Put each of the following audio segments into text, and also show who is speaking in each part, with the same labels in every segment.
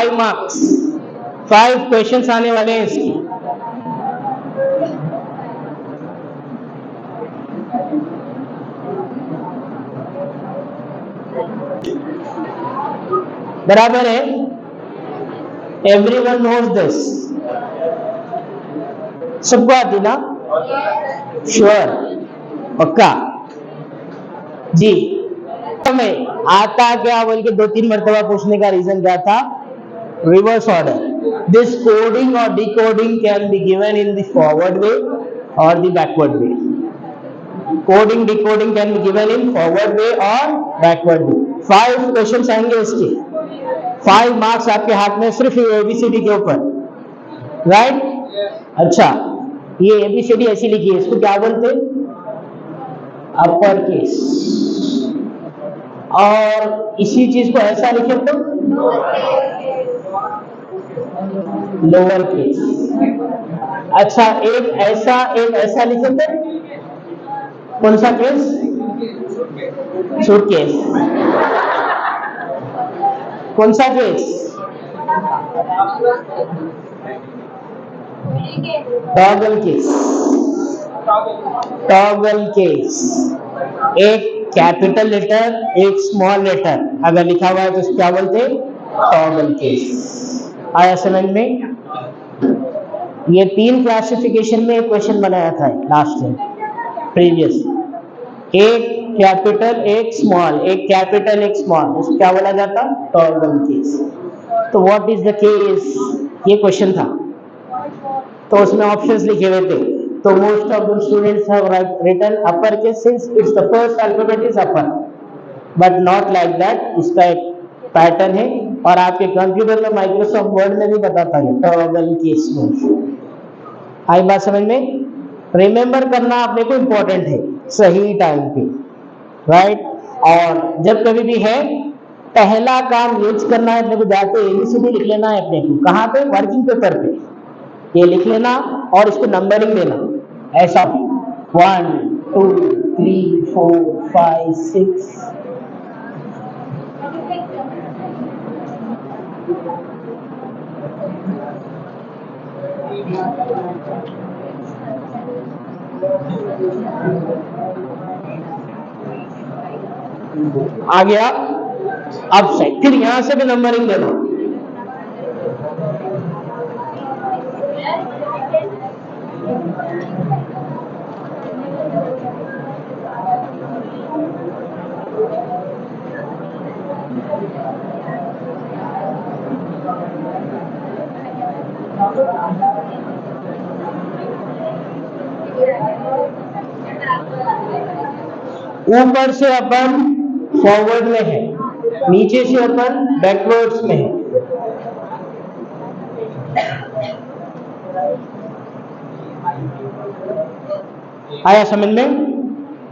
Speaker 1: 5 marks, 5 questions आने वाले हैं इसकी। बराबर है? एवरीवन नोज दिस, सबको आती ना? श्योर, पक्का जी। हमें आता क्या बोल के 2-3 मरतबा पूछने का रीजन क्या था? Reverse order. दिस कोडिंग और decoding can be given in the forward way और the backward way. Coding decoding can be given in forward way और बैकवर्ड वे। 5 क्वेश्चंस आएंगे इसके, 5 मार्क्स आपके हाथ में सिर्फ एबीसीडी के ऊपर, राइट? अच्छा, ये एबीसीडी ऐसी लिखी है, इसको क्या बोलते हैं? Upper case. और इसी चीज को ऐसा लिखे तो लोअर केस। अच्छा, एक ऐसा लिखे तो कौन सा केस? सूटकेस। कौन सा case? Toggle case. Toggle case, एक कैपिटल लेटर एक स्मॉल लेटर अगर लिखा हुआ है तो क्या बोलते हैं? Toggle case. आया समझ में? ये 3 क्लासिफिकेशन में एक क्वेश्चन बनाया था लास्ट में प्रीवियस। एक कैपिटल एक स्मॉल, एक कैपिटल एक स्मॉल, उसको क्या बोला जाता? Toggle case. तो व्हाट इज द केस, ये क्वेश्चन था। तो उसमें ऑप्शंस लिखे हुए थे। तो most of the students have written upper case since it's the first alphabet is upper, but not like that. इसका एक पैटर्न है और आपके कंप्यूटर में माइक्रोसॉफ्ट वर्ड में भी बताता है टॉगल केस में। आई बात समझ में? रिमेंबर करना अपने को इम्पोर्टेंट है सही टाइम पे, राइट? और जब कभी भी है पहला काम यूज करना है अपने को, जाते एबीसीडी लिख लेना है अपने को। कहाँ पे? वर्किंग पेपर पे ये लिख लेना और इसको नंबरिंग देना ऐसा 1 2 3 4 5 6। आ गया? अब से फिर यहां से भी नंबरिंग देना। ऊपर से अपन फॉरवर्ड में है, नीचे से अपन बैकवर्ड्स में है। आया समझ में?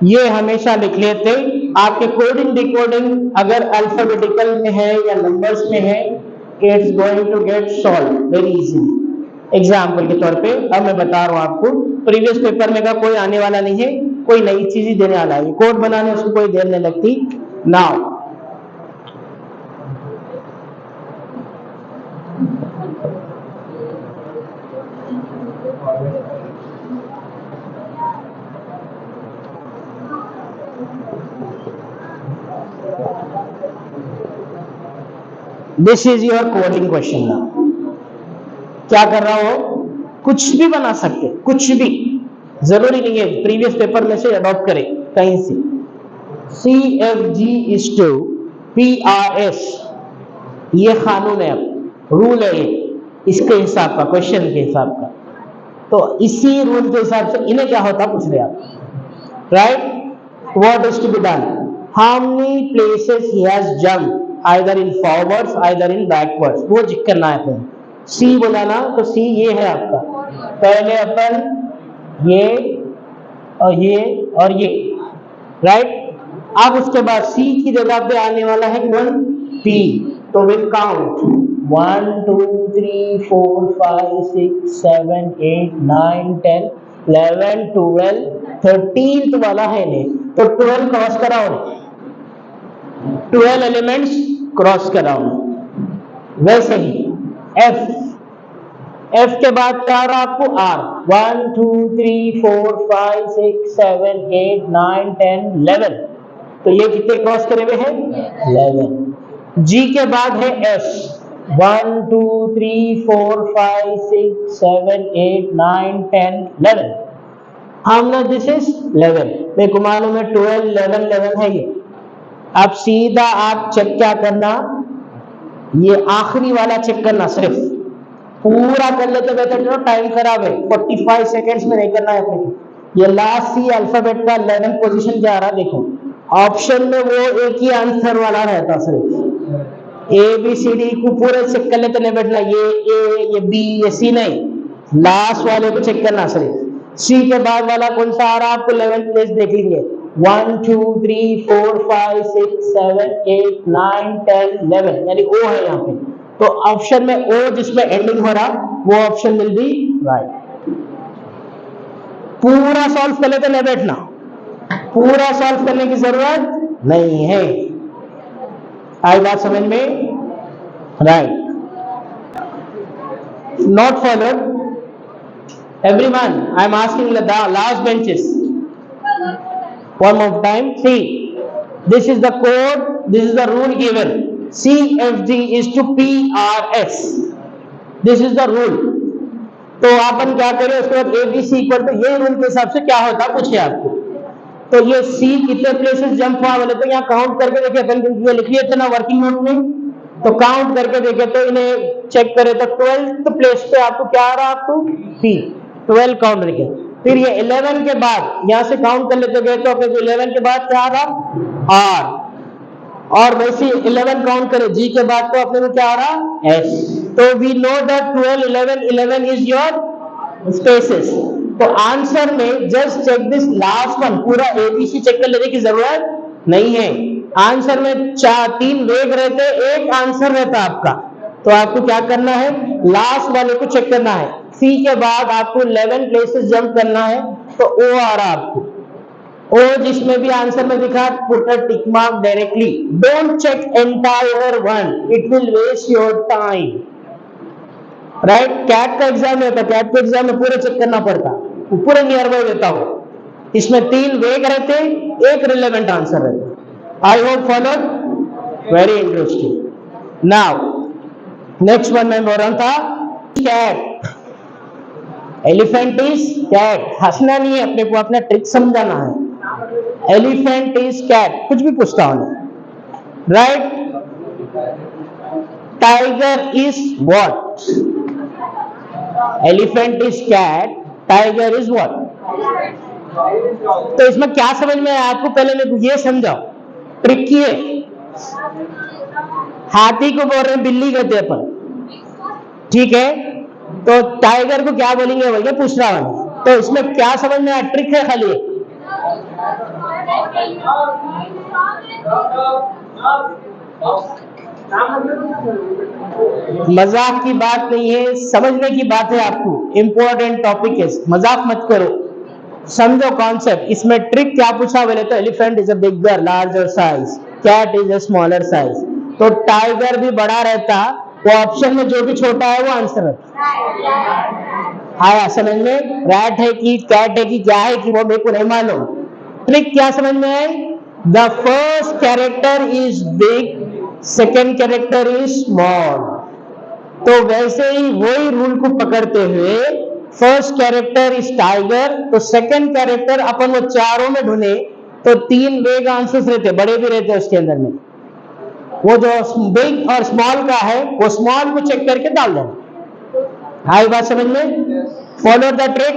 Speaker 1: ये हमेशा लिख लेते। आपके कोडिंग डिकोडिंग अगर अल्फाबेटिकल में है या नंबर्स में है, it's going to get solved very easily. Example के तौर पे अब मैं बता रहा हूं आपको, प्रीवियस पेपर में का कोई आने वाला नहीं है, कोई नई चीज ही देने वाला है। कोड बनाने उसको कोई देर नहीं लगती। Now this is your coding question. Now क्या कर रहा हो? कुछ भी बना सकते, कुछ भी, जरूरी नहीं है प्रीवियस पेपर में से अडॉप्ट करें कहीं से। CFG is to PRS, ये कानून है, रूल है, ये इसके हिसाब का, क्वेश्चन के हिसाब का। तो इसी रूल के हिसाब से इन्हें क्या होता पूछ रहे आप, right? What is to be done? How many places he has jump either in forwards either in backwards, वो चेक करना है अपन। सी बोला ना, तो सी ये है आपका। पहले अपन ये और ये, राइट? अब उसके बाद सी की जगह पे आने वाला है कौन? पी। तो विल काउंट 1 2 3 4 5 6 7 8 9 10 11 12 13 वाला है ने, तो 12 क्रॉस कराओ, 12 एलिमेंट्स क्रॉस कराओ। वैसे ही एफ के बाद क्या आ रहा आपको आर, 1 2 3 4 5 6 7 8 9 10 11, तो ये कितने क्रॉस करे हुए हैं 11। जी के बाद है एस, 1 2 3 4 5 6 7 8 9 10 11, हमने दिस इज 11, मैं को मालूम है 12 11 11 है ये। अब सीधा आप चेक क्या करना, ये आखिरी वाला चेक करना, सिर्फ पूरा कर लेते बेहतर, टाइम खराब है, 45 सेकेंड्स में नहीं करना है अपने को। ये लास्ट सी अल्फाबेट का 11 पोजीशन क्या आ रहा देखो, ऑप्शन में वो एक ही आंसर वाला रहता, सिर्फ ए बी सी डी को पूरे चेक कर लेते, नहीं बैठना ये ए ये बी ये सी नहीं, लास्ट वाले को चेक करना सिर्फ। सी के बाद वाला कौन सा आ रहा आपको 11th प्लेस देख लीजिए, 1 2 3 4 5 6 7 8 9 10 11, यानी ओ है यहाँ पे, तो ऑप्शन में ओ जिसमें एंडिंग हो रहा वो ऑप्शन विल बी राइट। पूरा सॉल्व कर लेते, नहीं बैठना, पूरा सॉल्व करने की जरूरत नहीं है। आई बात समझ में? Right, not followed everyone, I am asking the last benches one more time. See, this is the code, this is the rule given, CFG is to PRS, this is the rule। तो अपन क्या करें उसके बाद ABC equal to, ये rule के हिसाब से क्या होता पूछे आपको, तो ये C कितने प्लेसेस जंप हुआ बोले तो यहाँ काउंट करके देखे अपन, ये लिख लिए थे ना वर्किंग नोट में, तो काउंट करके देखे तो इन्हें चेक करे तो 12th प्लेस पे आपको क्या आ रहा आपको C, 12 काउंट करके। फिर ये 11 के बाद यहाँ से काउंट कर लेते गए तो अपने 11 के बाद क्या आ रहा R, और वैसे 11 काउंट करें जी के बाद तो अपने को क्या आ रहा S, तो we know that 12 11 11 is your spaces. तो आंसर में just check this last one, पूरा ABC चेक कर लेने की जरूरत नहीं है। आंसर में 3 वेग रहते, एक आंसर रहता आपका, तो आपको क्या करना है लास्ट वाले को चेक करना है। सी के बाद आपको 11 प्लेसेस जंप करना है, तो ओ आ रहा आपको, ओ जिसमें भी आंसर में दिखा put a tick mark directly, don't check entire one, it will waste your time, right. CAT का एग्जाम होता है, कैट के एग्जाम में पूरे चेक करना पड़ता, पूरे नियर बाय देता हो, इसमें 3 वेग रहते, एक रिलेवेंट आंसर रहता। I hope followed, very interesting. Now next one मैं बोल रहा था कैट, एलिफेंट इज कैट, हंसना नहीं है अपने को, अपना ट्रिक समझाना है। एलिफेंट इज कैट, कुछ भी पूछता हूं, right. Tiger is what, elephant is cat, tiger is what. तो इसमें क्या समझ में आया आपको, पहले मेरे को ये समझाओ, ट्रिक की है। हाथी को बोल रहे हैं बिल्ली कहते हैं अपन, ठीक है, तो टाइगर को क्या बोलेंगे भैया पूछ रहा हूं, तो इसमें क्या समझ में आया, ट्रिक है खाली। मजाक की बात नहीं है, समझने की बात है, आपको इंपॉर्टेंट टॉपिक है, मजाक मत करो, समझो कॉन्सेप्ट। इसमें ट्रिक क्या पूछा बोले तो elephant is a bigger larger size, cat is a smaller size, तो टाइगर भी बड़ा रहता, वो ऑप्शन में जो भी छोटा है वो आंसर रहता। आया समझ में, रैट है कि कैट है कि क्या है कि वो मेरे को नहीं मालूम, ट्रिक क्या समझ में है, the first character is big, second character is small, तो वैसे ही वही रूल को पकड़ते हुए फर्स्ट कैरेक्टर इज टाइगर, तो सेकेंड कैरेक्टर अपन वो चारों में ढूंढे तो 3 वेग आंसर्स रहते, बड़े भी रहते उसके अंदर में, वो जो बिग और स्मॉल का है वो स्मॉल को चेक करके डाल देना। आई बात समझ में, follow the trick,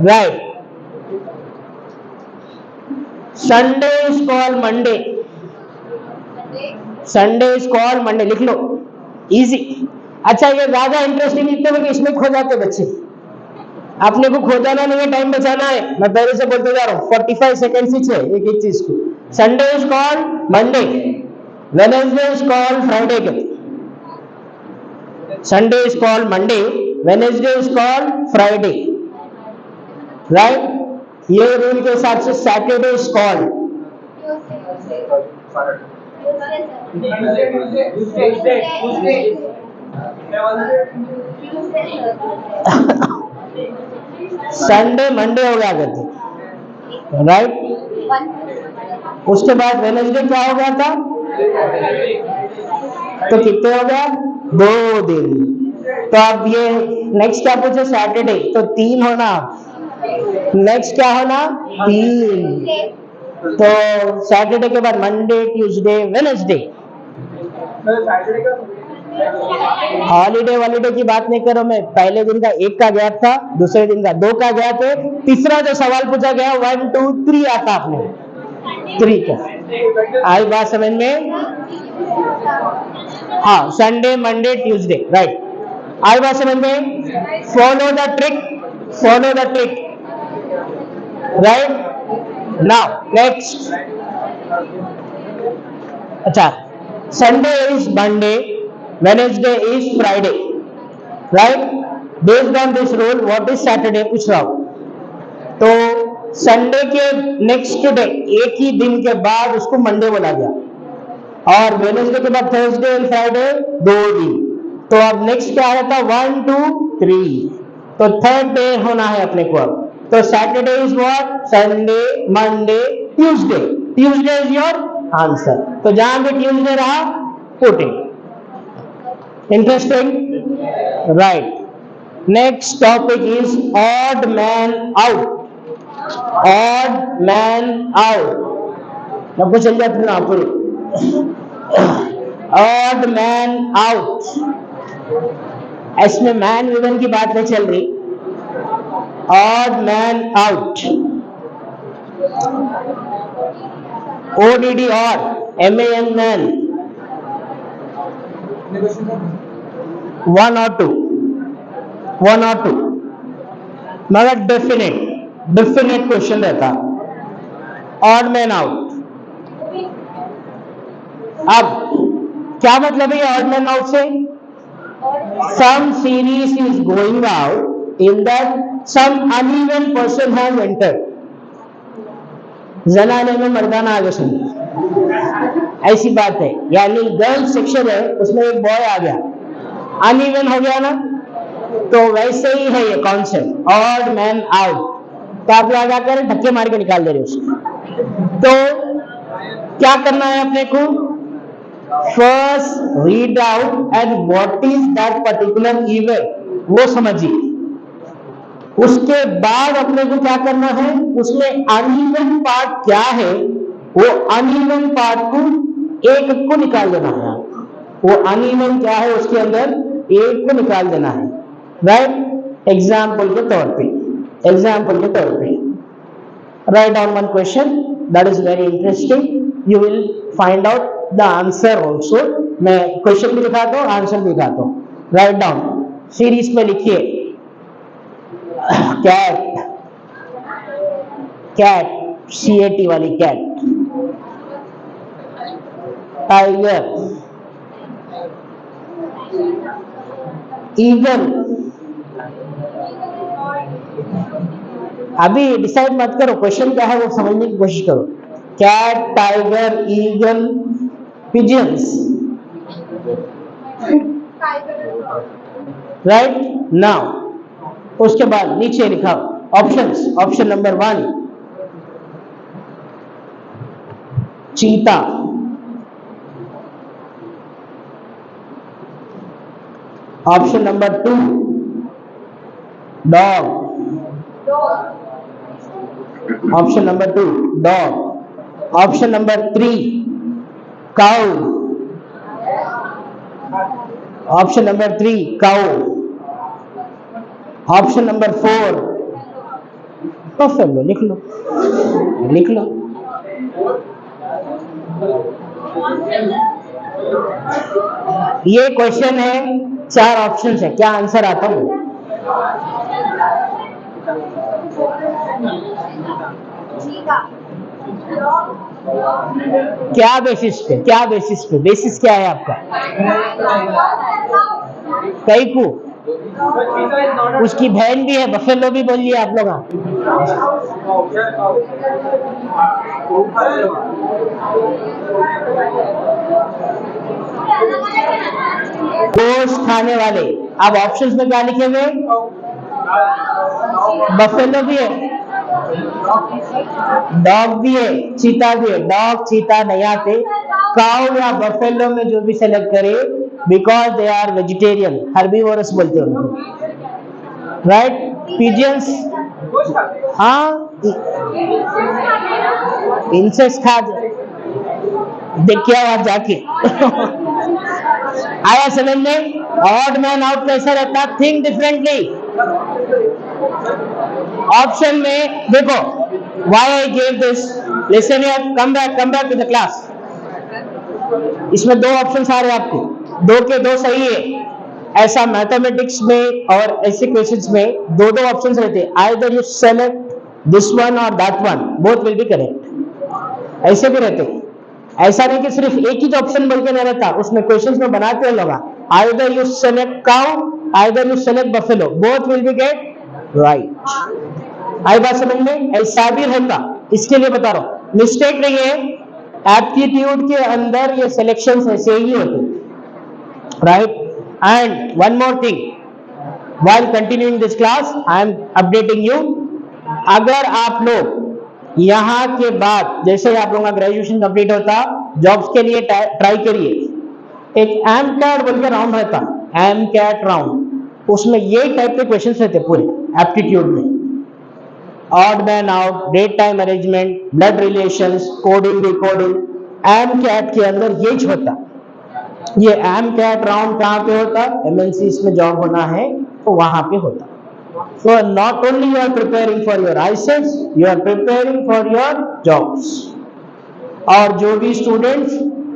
Speaker 1: right. Sunday is called Monday, Sunday is called Monday, लिख लो, इजी। अच्छा ये ज्यादा इंटरेस्टिंग लिखते हुए इसमें खो जाते बच्चे, अपने को खोजाना नहीं है, टाइम बचाना है, मैं पहले से बोलते जा रहा हूँ, 45 सेकेंड ही है एक एक चीज को। Sunday is called Monday, Wednesday is called Friday के, Sunday is called Monday, Wednesday is called Friday, right. ये रूल के हिसाब से Saturday is called Sunday Monday हो गया करते, राइट। उसके बाद वेडनेसडे क्या हो गया था? तो कितने हो गया? 2 दिन। तो अब ये नेक्स्ट क्या पूछे? सैटरडे, तो 3 होना। नेक्स्ट क्या होना? 3। तो सैटरडे के बाद मंडे, ट्यूसडे, वेडनेसडे। हॉलीडे वॉलीडे की बात नहीं करो, मैं पहले दिन का 1 का गैप था, दूसरे दिन का 2 का गैप है, तीसरा जो सवाल पूछा गया 1 2 3 आता आपने 3 का। आई बात समझ में? हाँ, संडे मंडे ट्यूसडे, राइट। आई बात समझ में? Follow the trick, follow the trick, right. Now next, अच्छा, Sunday is Monday, Wednesday is Friday, right. Based on this rule what is Saturday पूछ रहा हूं। तो संडे के नेक्स्ट डे, एक ही दिन के बाद उसको मंडे बोला गया, और वेडनेसडे के बाद थर्सडे एंड फ्राइडे 2 दिन। तो अब नेक्स्ट क्या रहता? 1 2 3। तो थर्ड डे होना है अपने को अब। तो Saturday is what? Sunday Monday Tuesday, Tuesday is your answer. तो जहां भी ट्यूसडे रहा put it. Interesting, right. Next topic is odd man out, odd man out. आपको चल जाते ना पूरी। ऑड मैन आउट, इसमें मैन वुमेन की बात नहीं चल रही। Odd man out, ODD odd, MAN man, 1 और 2, 1 और 2, मगर डेफिनेट क्वेश्चन रहता ऑड मैन आउट। अब क्या मतलब है ऑड मैन आउट से? Some series is going out, in that some uneven person has entered. जनाने में मर्दाना आगे सुन, ऐसी बात है। यानी गर्ल्स सेक्शन है, उसमें एक बॉय आ गया, अनइवन हो गया ना। तो वैसे ही है ये कॉन्सेप्ट ऑड मैन आउट। तो आप लोग क्या करें? धक्के मार के निकाल दे रहे उसको। तो क्या करना है अपने को? First read out and what is that particular event, वो समझिए। उसके बाद अपने को क्या करना है? उसमें अनइवन पार्ट क्या है, वो अनइवन पार्ट को एक को निकाल देना है। वो अनइवन क्या है उसके अंदर एक को निकाल देना है, राइट। एग्जाम्पल के तौर पे, write down one question that is very interesting, you will find out the answer also. मैं क्वेश्चन भी दिखाता हूँ, आंसर भी दिखाता हूँ। राइट डाउन, सीरीज में लिखिए कैट, CAT वाली कैट, टाइगर, ईगल। अभी डिसाइड मत करो क्वेश्चन क्या है, वो समझने की कोशिश करो। Cat, tiger, eagle, pigeons, right. Now उसके बाद नीचे लिखा options. Option number 1 cheetah, option number 2 dog, option number 2 dog, option number 3 cow, option number 3 cow, option number 4 buffalo. लिख लो, लिख लो। ये क्वेश्चन है, 4 ऑप्शन है, क्या आंसर आता है? क्या बेसिस पे? बेसिस क्या है आपका? कैकू, उसकी बहन भी है बफेलो भी बोलिए आप लोग। गोश्त खाने वाले। अब ऑप्शंस में क्या लिखे हुए? बफेलो भी है, डॉग भी है, चीता भी है। डॉग चीता नहीं आते, काउ या बफेलो में जो भी सेलेक्ट करे, because they are vegetarian, herbivorous बोलते हैं उनको, राइट। पिजियंस, हाँ इंसेक्ट खा, देख के आओ आप जाके। आया समझ में? ऑड मैन आउट कैसा रहता? Think differently. ऑप्शन में देखो, why I give this, listen here, come back to the class. इसमें दो ऑप्शन आ रहे हैं आपको, दो के दो सही है। ऐसा मैथमेटिक्स में और ऐसे क्वेश्चंस में दो दो ऑप्शंस रहते हैं, either you select this one और that one, both will be correct. ऐसे भी रहते हैं, ऐसा नहीं कि सिर्फ एक ही ऑप्शन बोल के नहीं रहता, उसमें क्वेश्चंस में बनाते लोग, either you select cow, either you select buffalo, both will be get right. आई बात समझ में? ऐसा भी रहता, इसके लिए बता रहा हूं, मिस्टेक नहीं है। एप्टीट्यूड के अंदर ये सिलेक्शंस ऐसे ही होते, right. And one more thing, while continuing this class I am updating you, अगर आप लोग यहाँ के बाद जैसे आप लोगों का ग्रेजुएशन कंप्लीट होता, जॉब्स के लिए ट्राई करिए। एक एमकैट बोल के राउंड रहता, एमकैट राउंड, उसमें ये टाइप के क्वेश्चंस रहते पूरे एप्टीट्यूड में, odd man out, date time arrangement, blood relations, coding decoding, MCAT के अंदर ये होता। ये एमकैट राउंड कहाँ पे होता? एमएनसीज में जॉब होना है तो वहां पे होता। So not only you are preparing for your ICES, you are preparing for your jobs. और जो भी स्टूडेंट्स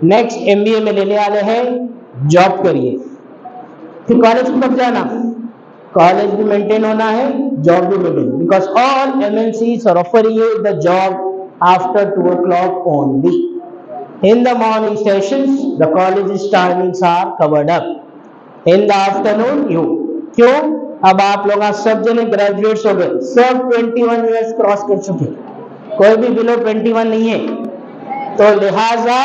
Speaker 1: नेक्स्ट MBA में लेने वाले हैं, जॉब करिए। फिर कॉलेज को कब जाना? कॉलेज भी मेंटेन होना है, जॉब भी maintain, because all MNCs are offering you the job after 2 o'clock only. In the morning sessions, the college's timings are covered up. In the afternoon, you. क्यों? अब आप लोग सब जने ग्रेजुएट्स हो गए, सब 21 ईयर्स क्रॉस कर चुके, कोई भी बिलो 21 नहीं है, तो लिहाजा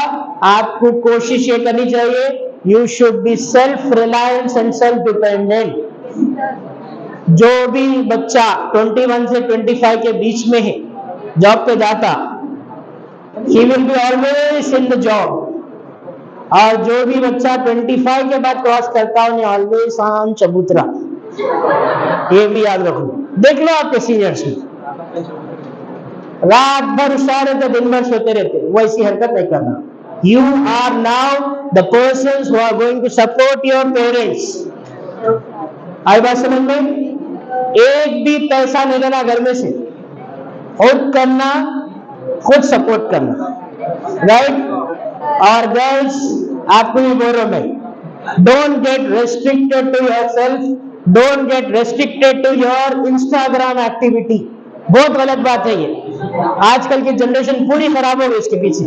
Speaker 1: आपको कोशिश ये करनी चाहिए, you should be self reliance and self dependent. जो भी बच्चा 21 से 25 के बीच में है, जॉब पे जाता, he will be always in the job, और जो भी बच्चा 25 के बाद क्रॉस करता है, उन्हें ऑलवेज ऑन चबूतरा। ये भी याद रखो, देख लो आपके सीनियर्स में, रात भर सारे तो दिन भर सोते रहते, वैसी हरकत नहीं करना। You are now the persons who are going to support your parents. आई बात समझ में? एक भी पैसा नहीं लेना घर में से, खुद करना, खुद सपोर्ट करना, राइट। और गर्ल्स, आपको भी बोल रहा हूं मैं, don't get restricted to yourself, don't get restricted to your Instagram activity. बहुत गलत बात है ये, आजकल की जनरेशन पूरी खराब हो गई इसके पीछे।